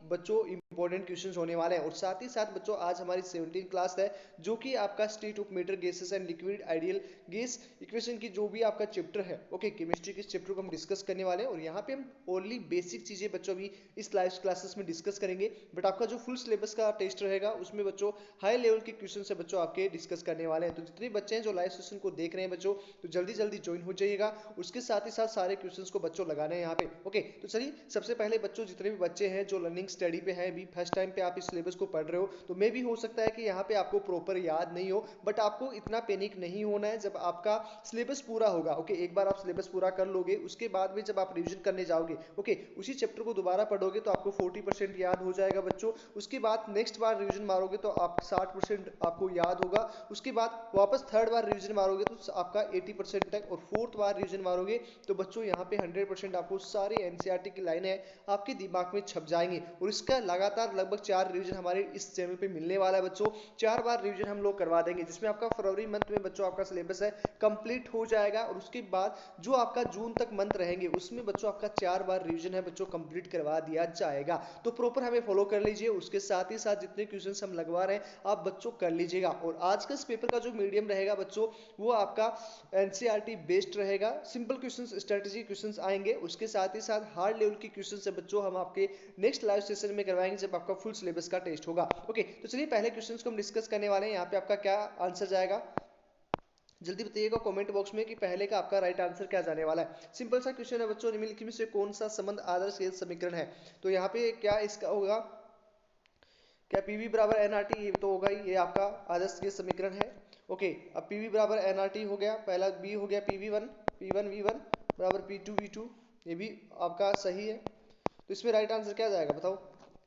बच्चों important questions होने वाले हैं। और साथ ही साथ बच्चों आज हमारी 17 क्लास है, जो कि आपका state of matter gases and liquid ideal gas equation की जो भी आपका चैप्टर है, ओके, केमिस्ट्री के चैप्टर को हम डिस्कस करने वाले हैं। और यहाँ पे हम ओनली बेसिक चीजें बच्चों अभी इस लाइव क्लासेस में डिस्कस करेंगे, बट आपका जो फुल सिलेबस का टेस्ट रहेगा उसमें बच्चों हाई लेवल के क्वेश्चन से बच्चों आपके डिस्कस करने वाले हैं। तो जितने बच्चे हैं जो लाइव सेशन को देख रहे हैं बच्चों, तो जल्दी जल्दी ज्वाइन हो जाइएगा। उसके साथ ही साथ सारे क्वेश्चंस को बच्चों लगाने हैं यहाँ पे, ओके। तो चलिए सबसे पहले बच्चों, जितने भी बच्चे हैं जो लर्निंग स्टडी पे हैं, भी फर्स्ट टाइम पे आप इस सिलेबस को पढ़ रहे हो, तो मे भी हो सकता है कि यहाँ पे आपको प्रॉपर याद नहीं हो, बट आपको इतना पैनिक नहीं होना है। जब आपका सिलेबस पूरा होगा, ओके, एक बार आप सिलेबस पूरा कर लोगे, उसके बाद में जब आप रिविजन करने जाओगे, ओके, उसी चैप्टर को दोबारा पढ़ोगे तो आपको 40% याद हो जाएगा बच्चों। उसके बाद नेक्स्ट बार रिविजन मारोगे तो आप 60% आपको याद होगा। उसके बाद वापस थर्ड बार रिविजन मारोगे तो आपका 80% तक, और फोर्थ बार रिविजन मारोगे तो बच्चों यहाँ पे 100% आपको सारी एनसीईआरटी की लाइनें आपके दिमाग में छप जाएंगी। और इसका लगातार लगभग 4 रिविजन हमारे इस चैनल पे मिलने वाला है बच्चों। 4 बार रिविजन हम लोग करवा देंगे, जिसमें आपका फरवरी मंथ में बच्चों आपका सिलेबस है कंप्लीट हो जाएगा। और उसके बाद जो आपका जून तक मंथ रहेंगे उसमें बच्चों आपका 4 बार रिविजन है बच्चों कंप्लीट करवा दिया जाएगा। तो प्रॉपर हमें फॉलो कर लीजिए। उसके साथ ही साथ जितने क्वेश्चंस हम लगवा रहे हैं आप बच्चों कर लीजिएगा। और आज का इस पेपर का जो मीडियम रहेगा बच्चों, वो आपका एनसीईआरटी बेस्ड रहेगा। सिंपल क्वेश्चंस, स्ट्रेटजी क्वेश्चंस आएंगे। उसके साथ ही साथ हार्ड लेवल की क्वेश्चंस से बच्चों हम आपके नेक्स्ट लाइव सेशन में करवाएंगे जब आपका फुल सिलेबस का टेस्ट होगा, ओके। तो चलिए पहले क्वेश्चंस को हम डिस्कस करने वाले हैं। यहाँ पे आपका क्या आंसर जाएगा, जल्दी बताइएगा कमेंट बॉक्स में कि पहले का आपका राइट आंसर क्या जाने वाला है। सिंपल सा क्वेश्चन है बच्चों, निम्नलिखित में से कौन सा संबंध आदर्श गैस समीकरण है। तो यहाँ पे क्या इसका होगा, क्या पीवी बराबर एनआरटी, ये तो होगा ही, ये आपका आदर्श गैस समीकरण है, ओके। अब पीवी बराबर एनआरटी हो गया, पहला बी हो गया पीवी1 वी1 बराबर पी2 ये भी आपका सही है। तो इसमें राइट आंसर क्या जाएगा बताओ,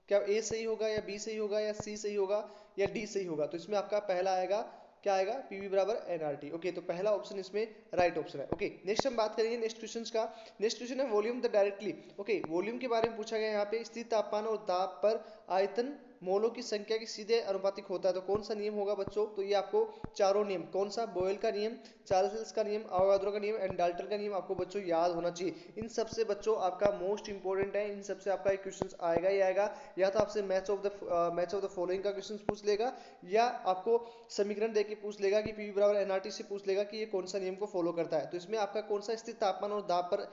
क्या ए सही होगा या बी सही होगा या सी सही होगा या डी सही होगा। तो इसमें आपका पहला आएगा, क्या आएगा, पीवी बराबर एनआरटी, ओके। तो पहला ऑप्शन इसमें राइट ऑप्शन है, ओके। नेक्स्ट हम बात करेंगे नेक्स्ट क्वेश्चन का। नेक्स्ट क्वेश्चन है volume the directly, okay. Volume के बारे में पूछा गया यहाँ पे, स्थिर तापमान और दाब पर आयतन मोलों की संख्या के सीधे अनुपातिक होता है। तो कौन सा नियम होगा बच्चों, तो ये आपको चारों नियम, कौन सा, बोयल का नियम, चार्ल्स का नियम, अवोगाद्रो का नियम एंड डाल्टन का नियम आपको बच्चों याद होना चाहिए। इन सबसे बच्चों आपका मोस्ट इंपोर्टेंट है, इन सबसे आपका एक क्वेश्चन आएगा ही आएगा। या तो आपसे मैच ऑफ द फॉलोइंग का क्वेश्चन पूछ लेगा, या आपको समीकरण देके पूछ लेगा कि पी बराबर एनआरटी से पूछ लेगा कि ये कौन सा नियम को फॉलो करता है। तो इसमें आपका कौन सा स्थिर तापमान और दाब पर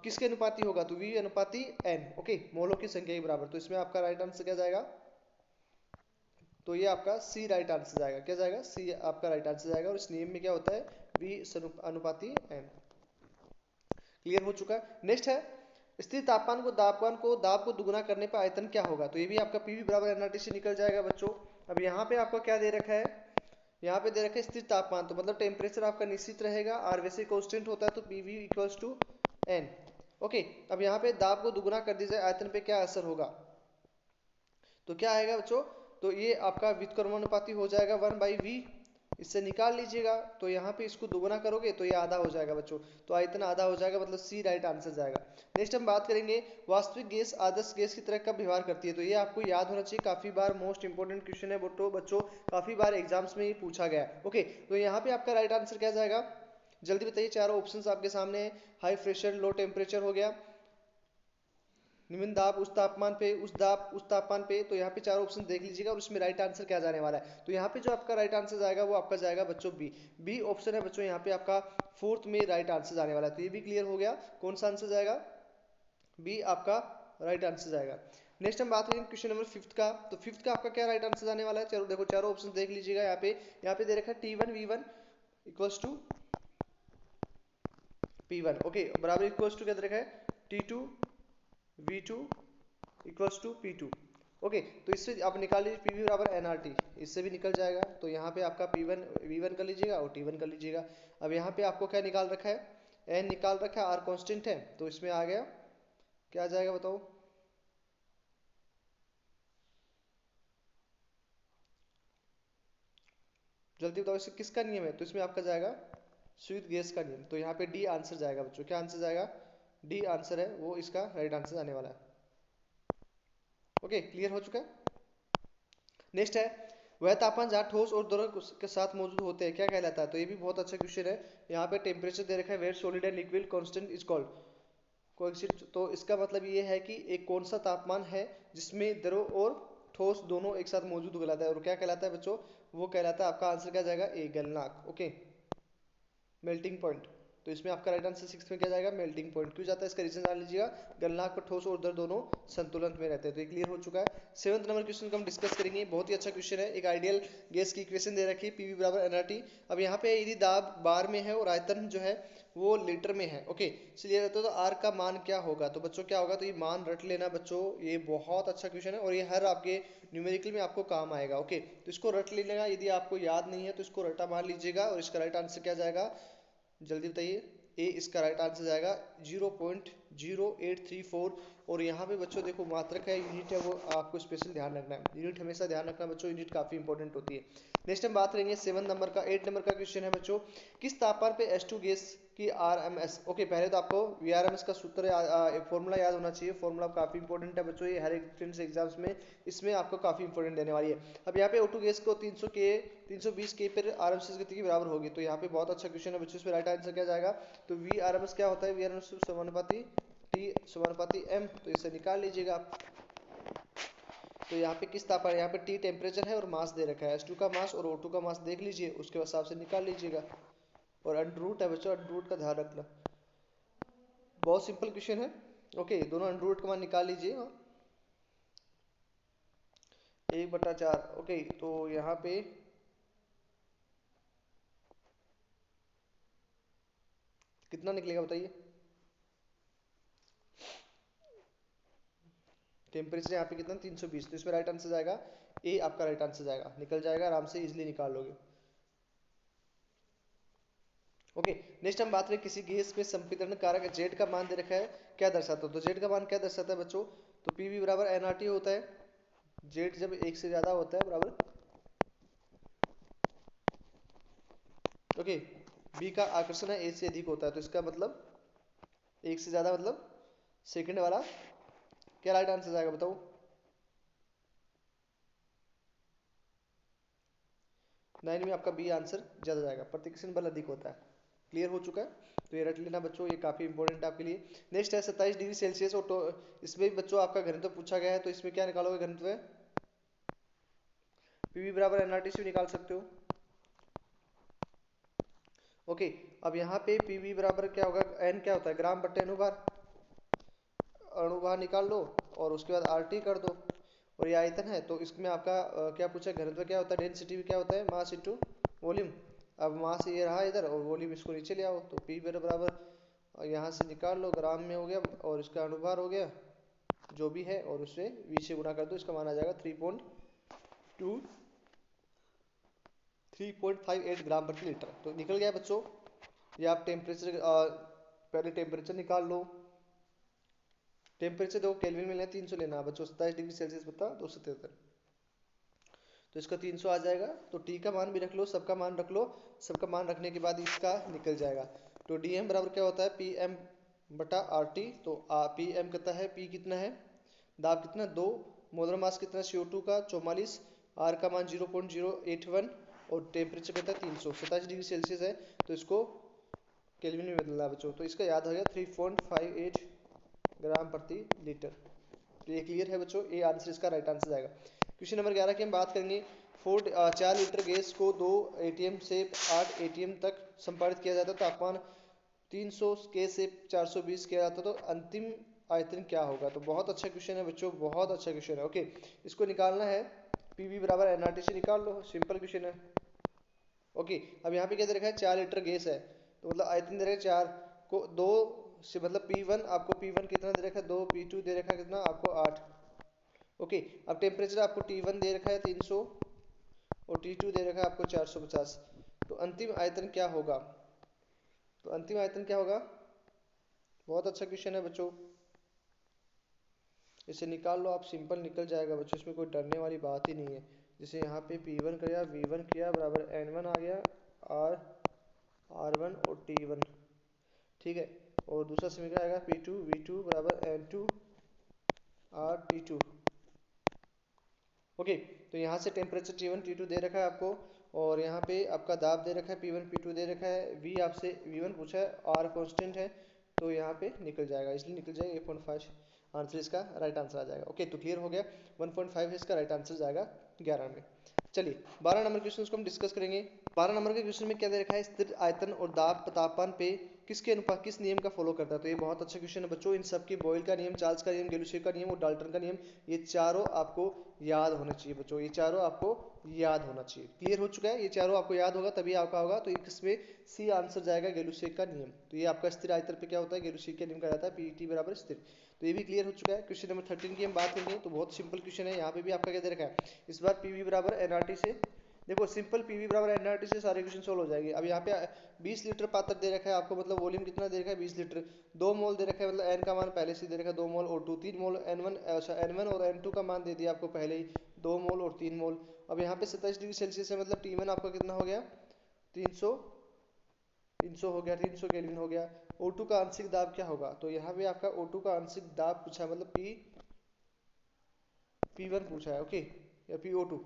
किसके अनुपाती होगा, तो वी अनुपाती एन, ओके, मोलों की संख्या के बराबर। तो इसमें आपका राइट आंसर क्या जाएगा, तो ये आपका सी राइट आंसर जाएगा, क्या जाएगा, सी आपका राइट आंसर जाएगा। और इस नियम में क्या होता है, वी अनुपाती एन। क्लियर हो चुका है। नेक्स्ट है, स्थिर दाब को दुगुना करने पर आयतन क्या होगा। तो ये भी आपका पीवी बराबर एनआरटी से निकल जाएगा बच्चों। अब यहाँ पे आपको क्या दे रखा है, यहाँ पे दे रखा है स्थिर तापमान, तो मतलब टेम्परेचर आपका निश्चित रहेगा, आर वैसे कांस्टेंट होता है, तो PV equals to N, okay. अब यहाँ पे दाब को दुगुना कर दीजिए, आयतन पे क्या असर होगा, तो क्या आएगा बच्चों, तो ये आपका व्युत्क्रमानुपाती हो जाएगा 1/v, इससे निकाल लीजिएगा। तो यहाँ पे इसको दुगुना करोगे तो ये आधा हो जाएगा बच्चों, तो आयतन आधा हो जाएगा, मतलब सी राइट आंसर जाएगा। नेक्स्ट हम बात करेंगे वास्तविक गैस आदर्श गैस की तरह कब व्यवहार करती है। तो ये आपको याद होना चाहिए, काफी बार मोस्ट इंपोर्टेंट क्वेश्चन है बच्चों, काफी बार एग्जाम्स में ये पूछा गया है, ओके। तो यहाँ पे आपका राइट आंसर क्या जाएगा, जल्दी बताइए, चारों ऑप्शंस आपके सामने है। हाई प्रेशर, लो टेम्परेचर हो गया, निम्न दाब उस तापमान पे, उस दाब उस तापमान पे। तो यहाँ पे चार ऑप्शन देख लीजिएगा और उसमें राइट आंसर क्या जाने वाला है। तो यहाँ पे जो आपका राइट आंसर जाएगा वो आपका जाएगा बच्चों बी ऑप्शन है बच्चों, यहाँ पे आपका फोर्थ में राइट आंसर जाने वाला है। तो ये भी क्लियर हो गया, कौन सा आंसर जाएगा, बी आपका राइट आंसर जाएगा। नेक्स्ट हम बात करेंगे क्वेश्चन नंबर 5 का। तो 5 का आपका क्या राइट आंसर जाने वाला है, चलो देखो चारों ऑप्शन देख लीजिएगा। यहाँ पे दे रखा है T1 V1 equals to P1, okay, बराबर इक्वल्स टू क्या दे रखा है, T2 V2 equals to P2, okay. तो इससे आप निकाल लीजिए पीवी बराबर एनआरटी, इससे भी निकल जाएगा। तो यहाँ पे आपका P1 V1 कर लीजिएगा और T1 कर लीजिएगा। अब यहाँ पे आपको क्या निकाल रखा है, एन निकाल रखा है, आर कांस्टेंट है, तो इसमें आ गया, क्या आ जाएगा बताओ, जल्दी बताओ इससे किसका नियम है। तो इसमें आपका जाएगा स्वीट गैस का नियम। तो यहाँ पे डी आंसर जाएगा बच्चों, क्या आंसर जाएगा, डी आंसर है वो इसका राइट आंसर आने वाला है, ओके। क्लियर हो चुका है। नेक्स्ट है, वह तापमान जहाँ ठोस और द्रव के साथ मौजूद होते हैं क्या कहलाता है। तो ये भी बहुत अच्छा क्वेश्चन है। यहाँ पे टेम्परेचर दे रखा है, where solid and liquid constant is called, coaxial, तो इसका मतलब ये है कि एक कौन सा तापमान है जिसमें द्रव और ठोस दोनों एक साथ मौजूद कहलाता है, और क्या कहलाता है बच्चों, वो कहलाता है, आपका आंसर क्या जाएगा, ए गलनांक। Okay, melting point. तो इसमें आपका राइट आंसर 6 में क्या जाएगा, मेल्टिंग पॉइंट। क्यों जाता है इसका रीजन जान लीजिएगा, गलनांक पर ठोस और द्रव दोनों संतुलन में रहते हैं। तो ये क्लियर हो चुका है। 7वां नंबर क्वेश्चन को हम डिस्कस करेंगे, बहुत ही अच्छा क्वेश्चन है। एक आइडियल गैस की इक्वेशन दे रखी है, पीवी बराबर एनआरटी। अब यहाँ पे यदि दाब बार में है और आयतन जो है वो लीटर में है, ओके, इसलिए तो आर का मान क्या होगा, तो बच्चों क्या होगा, तो ये मान रट लेना बच्चों, ये बहुत अच्छा क्वेश्चन है और ये हर आपके न्यूमेरिकल में आपको काम आएगा। ओके, तो इसको रट लेना, यदि आपको याद नहीं है तो इसको रटा मान लीजिएगा, और इसका राइट आंसर क्या जाएगा, जल्दी बताइए। ए इसका राइट आंसर जाएगा 0.0834। और यहाँ पे बच्चों देखो मात्रक है, यूनिट है, वो आपको स्पेशल ध्यान रखना है, यूनिट हमेशा ध्यान रखना बच्चों, यूनिट काफी इंपॉर्टेंट होती है। नेक्स्ट हम बात करेंगे 7 नंबर का। 8 नंबर का क्वेश्चन है बच्चों, किस तापमान पे H2 गैस की RMS, ओके, पहले तो आपको VRMS का सूत्र फॉर्मूला याद होना चाहिए। फॉर्मूला काफी इंपॉर्टेंट है बच्चों, ये हर एक डिफरेंस एग्जाम्स में इसमें आपको काफी इंपॉर्टेंट देने वाली है। अब यहाँ पे O2 गैस को 320 के पर RMS गति के बराबर होगी, तो यहाँ पे बहुत अच्छा क्वेश्चन है बच्चों, इसमें राइट आंसर क्या जाएगा, तो VRMS क्या होता है, VRMS समानुपाती T समानुपाती M, तो इसे निकाल लीजिएगा आप। तो यहाँ पे किस तापमान, यहाँ पे T टेम्परेचर है और मास दे रखा है, H2 का मास और O2 का मास देख लीजिए, उसके हिसाब से निकाल लीजिएगा। और अंडर रूट है बच्चों, अंडर रूट का ध्यान रखना, बहुत सिंपल क्वेश्चन है। ओके, दोनों अंडर रूट का मान निकाल लीजिए, 1/4। ओके, तो यहाँ पे कितना निकलेगा बताइए, टेम्परेचर यहाँ पे कितना 320, तो इसमें राइट आंसर जाएगा ए, आपका राइट आंसर जाएगा, निकल जाएगा आराम से, इजिली निकाल लोगे। ओके, नेक्स्ट हम बात करें, किसी गैस में संपीड़न कारक जेड का मान दे रखा है, क्या दर्शाता है, तो जेड का मान क्या दर्शाता है बच्चों, तो पीवी बराबर एनआरटी होता है, जेड जब एक से ज्यादा होता है बराबर, ओके, बी का आकर्षण है ए से अधिक होता है, तो इसका मतलब एक से ज्यादा मतलब सेकंड वाला, क्या राइट आंसर जाएगा बताओ, 9 में आपका बी आंसर ज्यादा जाएगा, प्रतिकर्षण बल अधिक होता है। क्लियर हो चुका है, तो ये रट लेना बच्चों, ये काफी इंपॉर्टेंट है आपके लिए। नेक्स्ट है 27 डिग्री सेल्सियस, और इसमें भी बच्चों आपका घनत्व पूछा गया है, तो इसमें क्या निकालोगे घनत्व, पीवी बराबर एनआरटी से निकाल सकते हो। ओके, अब यहाँ पे पीवी बराबर क्या होगा, एन क्या होता है, ग्राम बट्टे अनुभार, अणुभार निकाल लो, और उसके बाद आरटी कर दो, और ये आयतन है, तो इसमें आपका क्या पूछा, घनत्व क्या होता है, डेंसिटी क्या होता है, मास इंटू वॉल्यूम। अब मास ये रहा इधर और वॉल्यूम इसको नीचे ले आओ, तो पी बराबर यहाँ से निकाल लो, ग्राम में हो गया, और इसका अनुभार हो गया जो भी है, और उससे v से गुणा कर दो, इसका मान आ जाएगा 3.58 ग्राम प्रति लीटर, तो निकल गया बच्चों। ये आप टेम्परेचर, पहले टेम्परेचर निकाल लो, टेम्परेचर देखो केल्विन में लेना, 300 लेना बच्चों, 27 डिग्री सेल्सियस बता 273, तो इसका 300 आ जाएगा। तो टी का मान भी रख लो, सबका मान रख लो, सबका मान रखने के बाद इसका निकल जाएगा। तो डी एम बराबर क्या होता है, पी एम बटा आर टी, तो पी एम कितना है, पी कितना है, दाब कितना 2, मोलर मास कितना CO2 का 44, आर का मान 0.081, और टेम्परेचर कितना है 300, 27 डिग्री सेल्सियस है, तो इसको केल्विन में बदलना है बच्चों, तो इसका याद हो गया 3.58 ग्राम प्रति लीटर। तो ये क्लियर है बच्चों, ये आंसर इसका राइट आंसर जाएगा। क्वेश्चन नंबर 11 की हम बात करेंगे, 4 लीटर गैस को 2 एटीएम से 8 एटीएम तक संपादित किया जाता है, तापमान 300 के से 420 किया जाता है, तो अंतिम आयतन क्या होगा, तो बहुत अच्छा क्वेश्चन है बच्चों, बहुत अच्छा क्वेश्चन है। ओके, इसको निकालना है, पीवी बराबर एनआरटी से निकाल लो, सिंपल क्वेश्चन है। ओके, अब यहाँ पे क्या दे रखा है, 4 लीटर गैस है, तो मतलब आयतन दे रखा है 4 को 2 से, मतलब P1 आपको P1 कितना दे रखा है 2, P2 दे रखा है कितना आपको 8। ओके, अब टेम्परेचर आपको T1 दे रखा है 300, और T2 दे रखा है आपको 450, तो अंतिम आयतन क्या होगा, तो अंतिम आयतन क्या होगा, बहुत अच्छा क्वेश्चन है बच्चों, इसे निकाल लो आप, सिंपल निकल जाएगा बच्चों, इसमें कोई डरने वाली बात ही नहीं है। जैसे यहाँ पे P1 किया, V1 किया, बराबर N1 आ गया, R1 और T1, ठीक है, और दूसरा समीकरण आएगा P2 V2 बराबर N2 R T2। ओके, तो यहाँ से टेम्परेचर T1 T2 दे रखा है आपको, और यहाँ पे आपका दाब दे रखा है P1 P2 दे रखा है, V आपसे V1 पूछा है, R कांस्टेंट है, तो यहाँ पे निकल जाएगा, इसलिए निकल जाएगा 8.5 आंसर इसका राइट आंसर आ जाएगा। ओके, तो क्लियर हो गया, 1.5 इसका राइट आंसर जाएगा 11 में। चलिए 12 नंबर क्वेश्चन को हम डिस्कस करेंगे। 12 नंबर के क्वेश्चन में क्या दे रखा है, स्थिर आयतन और दाब तापमान पे किसके अनुपात किस नियम का फॉलो करता है। तो ये बहुत अच्छा क्वेश्चन है बच्चों। इन सब की बॉयल का नियम, चार्ल्स का नियम, गेलुसियर का नियम और डाल्टन का नियम, ये चारों आपको याद होना चाहिए बच्चों, ये चारों आपको याद होना चाहिए। क्लियर हो चुका है, ये चारों आपको याद होगा तभी आपका होगा। तो इसमें सी आंसर जाएगा गेलुसियर का नियम। तो ये आपका स्थिर आयतन पे क्या होता है, गेलुसियर का नियम का जाता है, पीटी बराबर स्थिर। तो ये भी क्लियर हो चुका है। क्वेश्चन नंबर 13 की हम बात करेंगे तो बहुत सिंपल क्वेश्चन है। यहाँ पे भी आपका क्या दे रखा है, इस बार पीवी बराबर एनआरटी से, देखो सिंपल पीवी बराबर एनआरटी से सारे क्वेश्चन सोल्व हो जाएंगे। अब यहाँ पे 20 लीटर पात्र दे रखा है आपको, मतलब वॉल्यूम कितना दे रखा है 20 लीटर, 2 मोल दे रखा है, मतलब एन का मान पहले से दे रखा है 2 मोल और 2 3 मोल, एन वन और एन टू का मान दे दिया आपको पहले ही 2 मोल और 3 मोल। अब यहाँ पे 27 डिग्री सेल्सियस है, मतलब T1 आपका कितना हो गया 300 हो गया, 300 केल्विन हो गया। O2 का आंशिक दाब क्या होगा, तो यहाँ पे आपका O2 का आंशिक दाब पूछा है, मतलब P1 पूछा है, ओके, या PO2।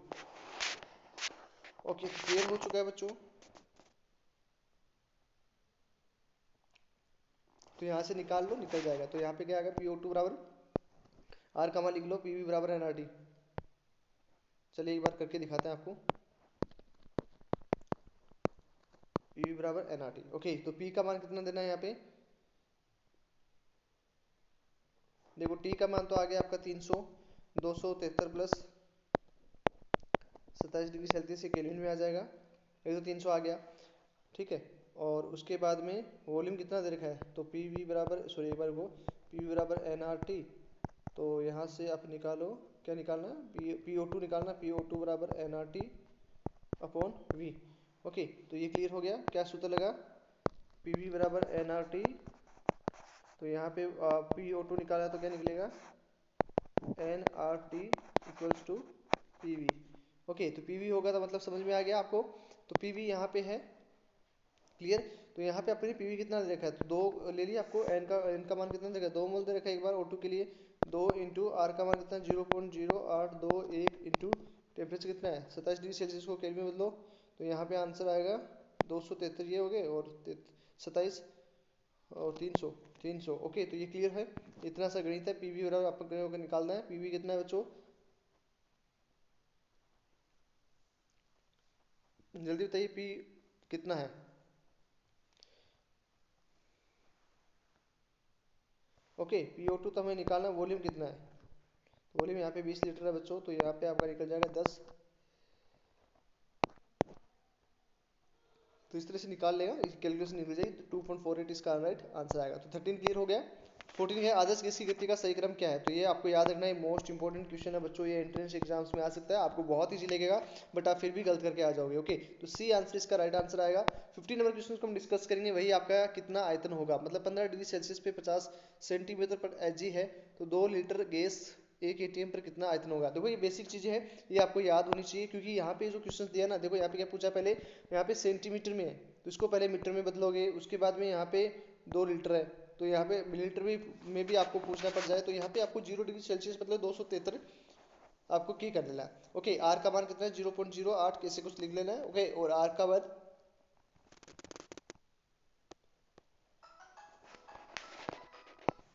ओके, क्लियर हो चुका है बच्चों। तो यहाँ से निकाल लो, निकल जाएगा। तो यहाँ पे क्या आएगा, PO2 बराबर आर का मान लिख लो, PV बराबर एनआरटी। चलिए एक बार करके दिखाते हैं आपको, PV बराबर एनआरटी। ओके, तो P का मान कितना देना है यहाँ पे, देखो T का मान तो आ गया आपका 300, 273 प्लस 27 डिग्री सेल्सियस से केल्विन में आ जाएगा, ये तो 300 आ गया, ठीक है। और उसके बाद में वॉल्यूम कितना दे रखा है, तो पीवी बराबर, सॉरी एक बार वो, पीवी बराबर एनआरटी। तो यहाँ से आप निकालो, क्या निकालना है, PO2 निकालना, PO2 बराबर एनआरटी अपॉन वी। ओके, तो ये क्लियर हो गया। क्या सूत्र लगा, पीवी बराबर एनआरटी, तो यहाँ पे PO2 निकाला तो क्या निकलेगा, NRT equals to PV. Okay, तो पीवी होगा तो मतलब समझ में आ गया आपको। तो पीवी यहाँ पे है, क्लियर। तो यहाँ पे आपने पीवी कितना दे रखा है, तो 2 ले लिया, आपको एन का मान कितना दे रखा है, 2 मोल दे रखा है एक बार O2 के लिए, 2 इंटू आर का मान कितना 0.0821 इंटू टेम्परेचर कितना है 27 डिग्री सेल्सियस को केल्विन में बदलो। तो यहाँ पे आंसर आएगा 273 ये हो गए, और 27 और 300। ओके, तो ये क्लियर है, इतना सा गणित है। पीवी बराबर आपको निकालना है, पीवी कितना है बच्चों, जल्दी बताइए, पी कितना है। ओके, PO2 तो हमें निकालना, वॉल्यूम कितना है, वॉल्यूम यहाँ पे 20 लीटर है बच्चों, तो यहाँ पे आपका निकल जाएगा 10। तो इस तरह से निकाल लेगा, इस कैलकुलेशन निकल जाएगी, तो 2.48 इसका राइट आंसर आएगा। तो 13 क्लियर हो गया। 14 है, आदर्श गैस की गति का सही क्रम क्या है। तो ये आपको याद रखना है, मोस्ट इंपॉर्टेंट क्वेश्चन है बच्चों, ये एंट्रेंस एग्जाम्स में आ सकता है, आपको बहुत ईजी लगेगा बट आप फिर भी गलत करके आ जाओगे। ओके, तो सी आंसर इसका राइट आंसर आएगा। 15 नंबर क्वेश्चन को हम डिस्कस करेंगे, वही आपका कितना आयतन होगा, मतलब 15 डिग्री सेल्सियस पे 50 सेंटीमीटर पर एच है, तो 2 लीटर गैस एक एटीएम पर कितना आयतन होगा। देखो ये बेसिक चीजें हैं, ये आपको याद होनी चाहिए, क्योंकि यहाँ पे जो क्वेश्चन दिया ना, देखो यहाँ पे क्या पूछा, पहले यहाँ पे सेंटीमीटर में है तो इसको पहले मीटर में बदलोगे, उसके बाद में यहाँ पे 2 लीटर है तो यहाँ पे मिलीलीटर में भी आपको पूछना पड़ जाए, तो यहाँ पे आपको 0 डिग्री सेल्सियस मतलब 273 आपको की कर लेना है। ओके, आर का मान कितना है 0.08 कैसे कुछ लिख लेना है। ओके, और आर का मान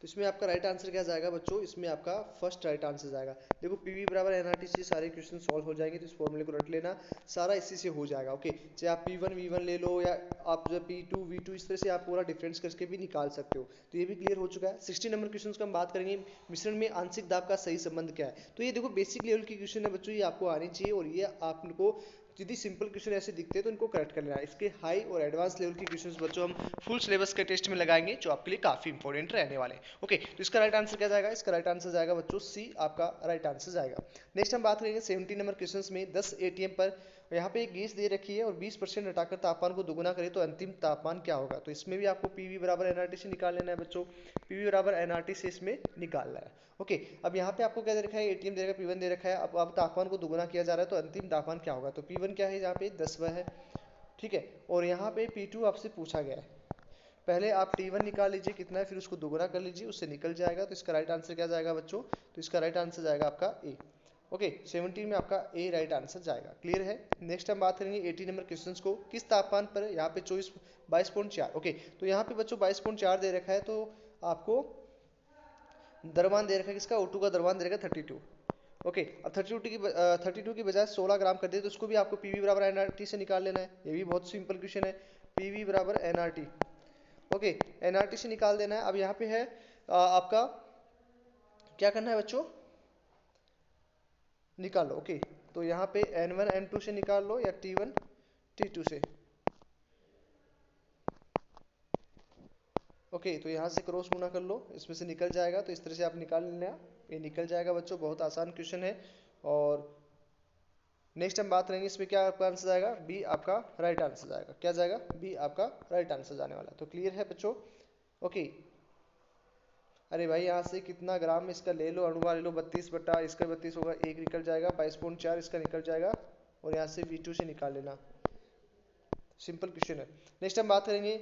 तो इसमें आपका राइट आंसर क्या जाएगा बच्चों, इसमें आपका फर्स्ट राइट आंसर जाएगा। देखो पीवी बराबर एनआरटी से सारे क्वेश्चन सॉल्व हो जाएंगे, तो इस फॉर्मूले को रट लेना, सारा इसी से हो जाएगा। ओके, चाहे आप P1 V1 ले लो या आप जो P2 V2, इस तरह से आप पूरा डिफरेंस करके भी निकाल सकते हो। तो ये भी क्लियर हो चुका है। 16 नंबर क्वेश्चन का हम बात करेंगे, मिश्रण में आंशिक दाब का सही संबंध क्या है। तो ये देखो बेसिक लेवल की क्वेश्चन है बच्चों, ये आपको आनी चाहिए, और ये आपको यदि सिंपल क्वेश्चन ऐसे दिखते हैं तो इनको करेक्ट कर लेना है। इसके हाई और एडवांस लेवल के क्वेश्चंस बच्चों हम फुल सिलेबस के टेस्ट में लगाएंगे, जो आपके लिए काफी इंपॉर्टेंट रहने वाले हैं। ओके, तो इसका राइट आंसर क्या जाएगा, इसका राइट आंसर जाएगा बच्चों सी, आपका राइट आंसर जाएगा। नेक्स्ट हम बात करेंगे 17 नंबर क्वेश्चंस में, 10 एटीएम पर यहाँ पे एक गैस दे रखी है और 20% हटाकर तापमान को दुगुना करें तो अंतिम तापमान क्या होगा। तो इसमें भी आपको पीवी बराबर एनआरटी से निकाल लेना है बच्चों, पीवी बराबर एनआरटी से इसमें निकालना है। ओके, अब यहाँ पे आपको क्या दे रखा है, एटीएम दे रखा है, P1 दे रखा है, अब तापमान को दुगुना किया जा रहा है तो अंतिम तापमान क्या होगा। तो P1 क्या है यहाँ पे 10 है, ठीक है, और यहाँ पे P2 आपसे पूछा गया है, पहले आप T1 निकाल लीजिए कितना है, फिर उसको दुगुना कर लीजिए, उससे निकल जाएगा। तो इसका राइट आंसर क्या जाएगा बच्चों, तो इसका राइट आंसर जाएगा आपका ए। ओके 17 में आपका ए राइट आंसर जाएगा। क्लियर है। नेक्स्ट हम बात करेंगे 80 नंबर क्वेश्चन को। किस तापमान पर यहाँ पे 22.4। ओके तो यहाँ पे बच्चों 22.4 दे रखा है, तो आपको द्रव्यमान दे रखा है किसका, O2 का द्रव्यमान दे रखा है 32। ओके अब 32 की बजाय 16 ग्राम कर दे तो उसको भी आपको पीवी बराबर एनआरटी से निकाल लेना है। ये भी बहुत सिंपल क्वेश्चन है, पीवी बराबर एनआरटी। ओके एनआरटी से निकाल देना है। अब यहाँ पे है आपका क्या करना है बच्चों, निकाल लो। ओके तो यहाँ पे N1 N2 से निकाल लो या T1 T2 से। ओके तो यहाँ से क्रॉस गुना कर लो, इसमें से निकल जाएगा, तो इस तरह से आप निकाल लेना, ये निकल जाएगा बच्चों। बहुत आसान क्वेश्चन है। और नेक्स्ट हम बात करेंगे इसमें क्या आपका आंसर जाएगा, बी आपका राइट आंसर जाएगा। क्या जाएगा, बी आपका राइट आंसर जाने वाला है। तो क्लियर है बच्चों। ओके अरे भाई यहाँ से कितना ग्राम इसका ले लो, अणुभार ले लो 32 बटा इसका 32 होगा, एक निकल जाएगा, 22.4 इसका निकल जाएगा, और यहाँ से V2 से निकाल लेना। सिंपल क्वेश्चन है। नेक्स्ट हम बात करेंगे,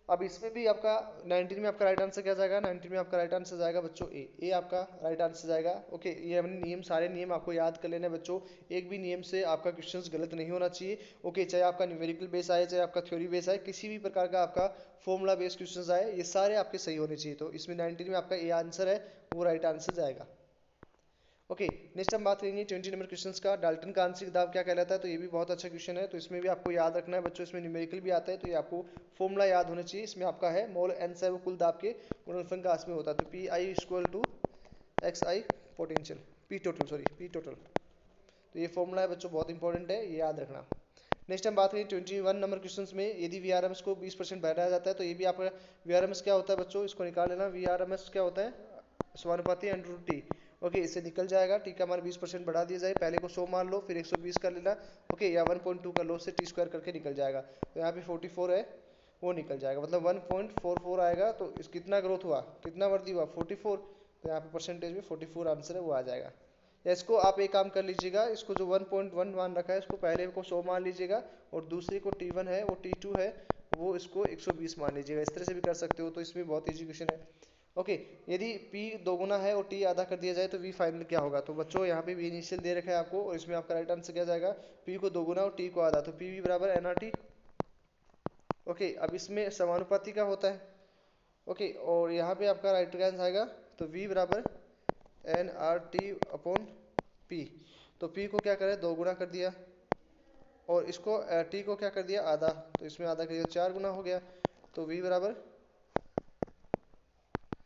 अब इसमें भी आपका 19 में आपका राइट आंसर क्या जाएगा, 19 में आपका राइट आंसर जाएगा बच्चों ए आपका राइट आंसर जाएगा। ओके ये हमने नियम, सारे नियम आपको याद कर लेने बच्चों, एक भी नियम से आपका क्वेश्चंस गलत नहीं होना चाहिए। ओके चाहे आपका न्यूमेरिकल बेस आए, चाहे आपका थ्योरी बेस आए, किसी भी प्रकार का आपका फॉर्मूला बेस्ड क्वेश्चंस आए, ये सारे आपके सही होने चाहिए। तो इसमें 19 में आपका ए आंसर है, वो राइट आंसर जाएगा। ओके नेक्स्ट हम बात करेंगे 20 नंबर क्वेश्चंस का, डाल्टन का आंशिक दाब क्या कहलाता है। तो ये भी बहुत अच्छा क्वेश्चन है, तो इसमें भी आपको याद रखना है बच्चों, इसमें न्यूमेरिकल भी आता है, तो ये आपको फॉर्मूला याद होना चाहिए। इसमें आपका है मोल एन से वो कुल दाब के गुणनफल का में होता है, तो P I equal to X I potential P total, sorry P total. तो ये फॉर्मूला है बच्चों, बहुत इंपॉर्टेंट है, ये याद रखना। नेक्स्ट हम बात करें 21 नंबर क्वेश्चंस में, यदि वी आर एम एस को 20% बढ़ाया जाता है, तो ये भी आपका वी आर एम एस क्या होता है बच्चों, इसको निकाल लेना। वी आर एम एस क्या होता है, समानुपाती अंडर रूट टी। ओके इससे निकल जाएगा, टी का मान 20% बढ़ा दिया जाए, पहले को 100 मान लो, फिर 120 कर लेना। ओके या 1.2 कर लो, उससे टी स्क्वायर करके निकल जाएगा। तो यहाँ पे 44 है, वो निकल जाएगा, मतलब 1.44 आएगा। तो इस कितना ग्रोथ हुआ, कितना वृद्धि हुआ 44, तो यहाँ पे परसेंटेज में 44 आंसर है, वो आ जाएगा। या इसको आप एक काम कर लीजिएगा, इसको जो 1.1 मान रखा है, इसको पहले को 100 मान लीजिएगा, और दूसरी को T1 है वो T2 है, वो इसको 120 मान लीजिएगा। इस तरह से भी कर सकते हो, तो इसमें बहुत ईजी क्वेश्चन है। ओके यदि P दोगुना है और T आधा कर दिया जाए तो V फाइनल क्या होगा। तो बच्चों यहाँ पे V इनिशियल दे रखा है आपको, और इसमें आपका राइट आंसर क्या जाएगा, P को दोगुना और T को आधा, तो PV बराबर NRT। ओके अब इसमें समानुपाती का होता है। ओके और यहाँ पे आपका राइट आंसर आएगा, तो V बराबर NRT अपॉन P। तो P को क्या करें, दो गुना कर दिया, और इसको T को क्या कर दिया, आधा, तो इसमें आधा कर दिया, 4 गुना हो गया। तो V बराबर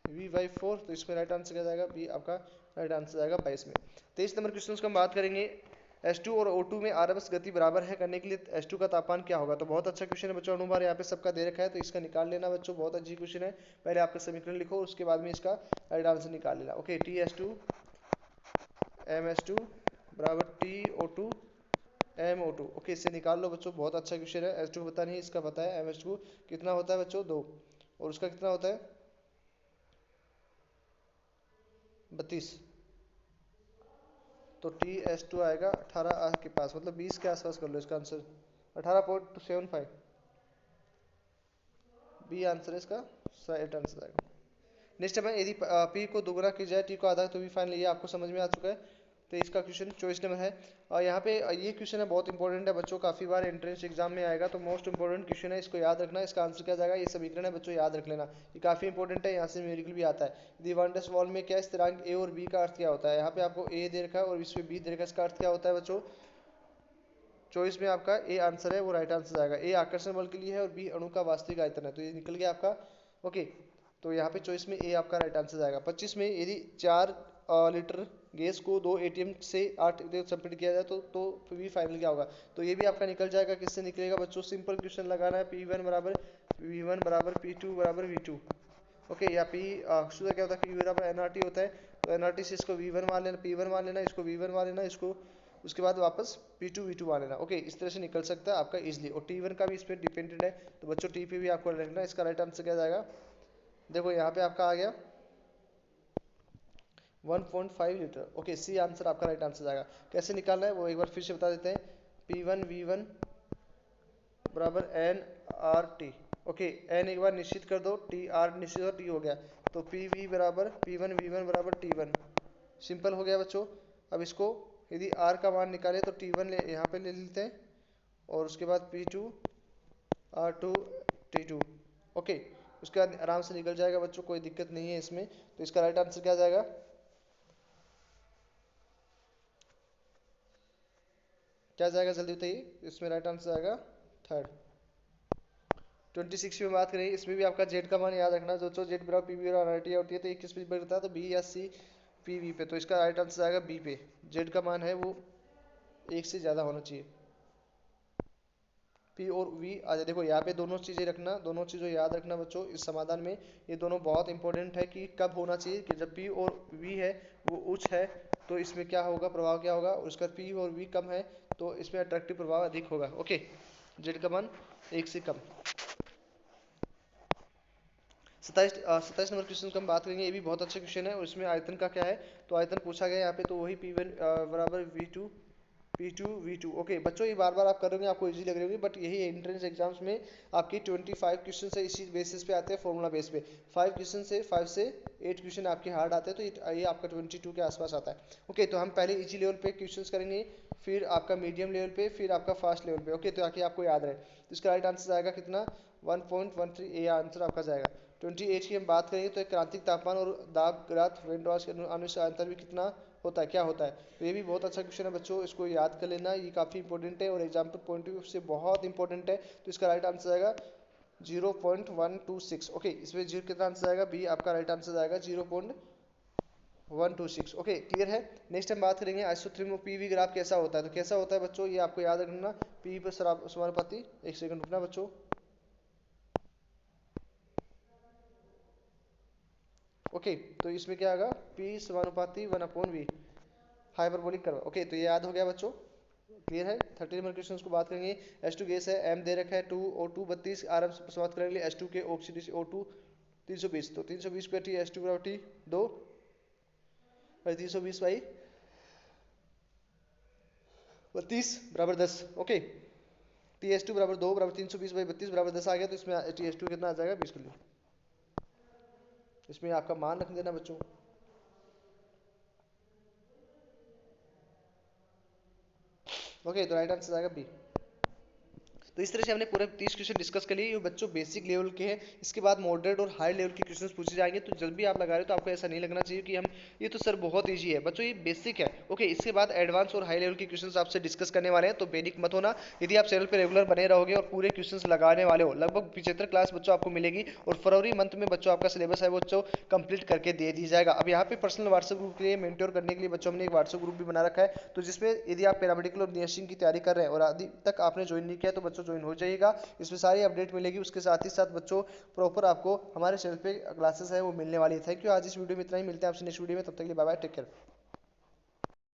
V/4। तो इसमें राइट आंसर क्या जाएगा, बी आपका राइट आंसर जाएगा 22 में। 23 नंबर क्वेश्चन का हम बात करेंगे, H2 और O2 में आरएमएस गति बराबर है करने के लिए H2 का तापमान क्या होगा। तो बहुत अच्छा क्वेश्चन है बच्चों, अनुभार यहाँ पे सबका दे रखा है, तो इसका निकाल लेना बच्चों, बहुत अच्छी क्वेश्चन है। पहले आपका समीकरण लिखो, उसके बाद में इसका राइट आंसर निकाल लेना। ओके TH2 MS2 बराबर TO2 MO2। ओके इससे निकाल लो बच्चों, बहुत अच्छा क्वेश्चन है। H2 पता नहीं, इसका पता है, MS2 कितना होता है बच्चों 2, और उसका कितना होता है 32। तो TH2 आएगा 18 के पास, मतलब 20 के आसपास कर लो इसका आंसर, 18.75 बी आंसर है इसका, राइट आंसर आएगा। नेक्स्ट है यदि P को दोगुना की जाए T को आधा, तो भी फाइनल, ये आपको समझ में आ चुका है। तो इसका क्वेश्चन 24 नंबर है, और यहाँ पे ये क्वेश्चन है बहुत इंपॉर्टेंट है बच्चों, काफी बार एंट्रेंस एग्जाम में आएगा, तो मोस्ट इंपॉर्टेंट क्वेश्चन है, इसको याद रखना। इसका आंसर क्या जाएगा, ये समीकरण है बच्चों, याद रख लेना, ये काफी इंपॉर्टेंट है, यहाँ से न्यूमेरिकल भी आता है। यदि वन डेस वॉल में क्या स्थिरांक A और B का अर्थ क्या होता है, यहाँ पे आपको A दे रखा है और इसमें B दे रखा है, इसका अर्थ क्या होता है बच्चों, चॉइस में आपका ए आंसर है, वो राइट आंसर आएगा। ए आकर्षण बल के लिए है और बी अणु का वास्तविक आयतन है, तो ये निकल गया आपका। ओके तो यहाँ पे चॉइस में ए आपका राइट आंसर आएगा। 25 में यदि 4 लीटर गैस को 2 ATM से 8 सबमिट किया जाए तो वी फाइनल क्या होगा। तो ये भी आपका निकल जाएगा, किससे निकलेगा बच्चों, सिंपल क्वेश्चन लगाना है, P1 बराबर V1 बराबर P2 बराबर V2। ओके या P सूत्र क्या होता है, P बराबर NRT होता है, तो NRT से इसको V1 मान लेना, P1 मान लेना, इसको V1 मान लेना, इसको उसके बाद वापस P2 V2 मान लेना। ओके इस तरह से निकल सकता है आपका इजीली, और T1 का भी इस पर डिपेंडेंट है, तो बच्चों T पे भी आपको रखना। इसका राइट आंसर क्या जाएगा, देखो यहाँ पे आपका आ गया 1.5 लीटर। ओके सी आंसर आपका राइट आंसर जाएगा। कैसे निकालना है वो एक बार फिर से बता देते हैं, P1 V1 बराबर NRT। ओके N एक बार निश्चित कर दो, TR निश्चित और T हो गया, तो PV बराबर P1 V1 बराबर T1, सिंपल हो गया बच्चों। अब इसको यदि R का मान निकाले तो T1 यहाँ पे ले लेते हैं और उसके बाद P2 R2 T2। ओके, उसके बाद आराम से निकल जाएगा बच्चों, कोई दिक्कत नहीं है इसमें। तो इसका राइट आंसर क्या जाएगा? क्या जाएगा जल्दी बताइए? इसमें राइट आंसर आएगा थर्ड। 26 में बात करें, इसमें भी आपका जेड का मान याद रखना। जो जेड बराबर पी वी और आर टी होती है तो ये किस पे डिपेंड करता है? तो बी या सी पी वी पे। तो इसका राइट आंसर आएगा बी पे। जेड का मान है वो एक से ज़्यादा होना चाहिए। पी और वी आ जाए। देखो यहाँ पे दोनों चीज़ें रखना, दोनों चीज़ें याद रखना बच्चों इस समाधान में। ये दोनों बहुत इंपॉर्टेंट है कि कब होना चाहिए, कि जब पी और वी है वो उच्च है तो इसमें क्या होगा, प्रभाव क्या होगा, और उसका पी और वी कम है तो इसमें अट्रैक्टिव प्रभाव अधिक होगा। ओके, जेड का मान एक से कम। 27 नंबर क्वेश्चन की हम बात करेंगे। ये भी बहुत अच्छा क्वेश्चन है और इसमें आयतन का क्या है, तो आयतन पूछा गया यहाँ पे, तो वही P1 बराबर V2 P2 V2। ओके बच्चों, ये बार बार आप करोगे आपको इजी लग रही होगी, बट यही एंट्रेंस एग्जाम्स में आपकी 25 क्वेश्चन से इसी बेसिस पे आते हैं, फॉर्मूला बेस पे। 5 से 8 क्वेश्चन आपके हार्ड आते हैं, तो ये आपका 22 के आसपास आता है। ओके, तो हम पहले इजी लेवल पे क्वेश्चन करेंगे, फिर आपका मीडियम लेवल पे, फिर आपका फास्ट लेवल पे। ओके, तो ताकि आपको याद रहे। तो इसका राइट आंसर आएगा कितना? 1.13। ये आंसर आपका जाएगा। 28 की हम बात करेंगे तो एक क्रांतिक तापमान और दाब ग्राफ वेंडवास के अनुसार अंतर भी कितना होता है, क्या होता है। तो ये भी बहुत अच्छा क्वेश्चन है बच्चों, इसको याद कर लेना, ये काफ़ी इंपॉर्टेंट है और एग्जाम्पल पॉइंट ऑफ व्यू से बहुत इंपॉर्टेंट है। तो इसका राइट आंसर आएगा 0.126। ओके, इसमें जीरो कितना आंसर आएगा? बी आपका राइट आंसर आएगा 0.126। ओके, क्लियर है। नेक्स्ट हम बात करेंगे आइसोथर्मल पीवी ग्राफ कैसा होता है। तो कैसा होता है बच्चों, ये आपको याद रखना। पी पर समानुपाती, एक सेकंड रुकना बच्चों। ओके, तो इसमें क्या आएगा? P समानुपाती 1/V हाइपरबोलिक कर्व। ओके, तो ये याद हो गया बच्चों, क्लियर है। 30 नंबर क्वेश्चन को बात करेंगे। H2 गैस है, M दे रखा है 2 O2 32। आराम से समाप्त करेंगे H2 के ऑक्सीडेशन O2 320। तो 320 को T H2 बराबर T 2 और 320 बाई 32 बराबर 10। ओके, T H2 बराबर 2 बराबर 320 बाई 32 बराबर 10 आ गया। तो इसमें T H2 कितना आ जाएगा? 20 किलो। इसमें आपका मान रख देना बच्चों। ओके, तो राइट आंसर आएगा बी। तो इस तरह से हमने पूरे 30 क्वेश्चन डिस्कस कर लिए। ये बच्चों बेसिक लेवल के हैं, इसके बाद मॉडरेट और हाई लेवल के क्वेश्चंस पूछे जाएंगे। तो जब भी आप लगा रहे हो तो आपको ऐसा नहीं लगना चाहिए कि हम ये तो सर बहुत ईजी है बच्चों, ये बेसिक है। ओके, इसके बाद एडवांस और हाई लेवल के क्वेश्चंस आपसे डिस्कस करने वाले हैं, तो पैनिक मत होना। यदि आप चैनल पर रेगुलर बने रहोगे और पूरे क्वेश्चन लगाने वाले हो, लगभग 75 क्लास बच्चों आपको मिलेगी और फरवरी मंथ में बच्चों आपका सिलेबस है वो बच्चों कंप्लीट करके दे दी जाएगा। अब यहाँ पे पर्सनल व्हाट्सएप ग्रुप के लिए मेंटोर करने के लिए बच्चों हमने एक व्हाट्सएप ग्रुप भी बना रखा है। तो जिसमें यदि आप पैरामेडिकल और नर्सिंग की तैयारी कर रहे हैं और अभी तक आपने ज्वाइन नहीं किया तो बच्चों ज्वाइन हो जाइएगा, इसमें सारी अपडेट मिलेगी। उसके साथ ही साथ बच्चों प्रॉपर आपको हमारे चैनल पे क्लासेस है वो मिलने वाली है। थैंक यू, आज इस वीडियो में इतना ही। मिलते हैं आपसे नेक्स्ट वीडियो में, तब तक के लिए बाय बाय, टेक केयर।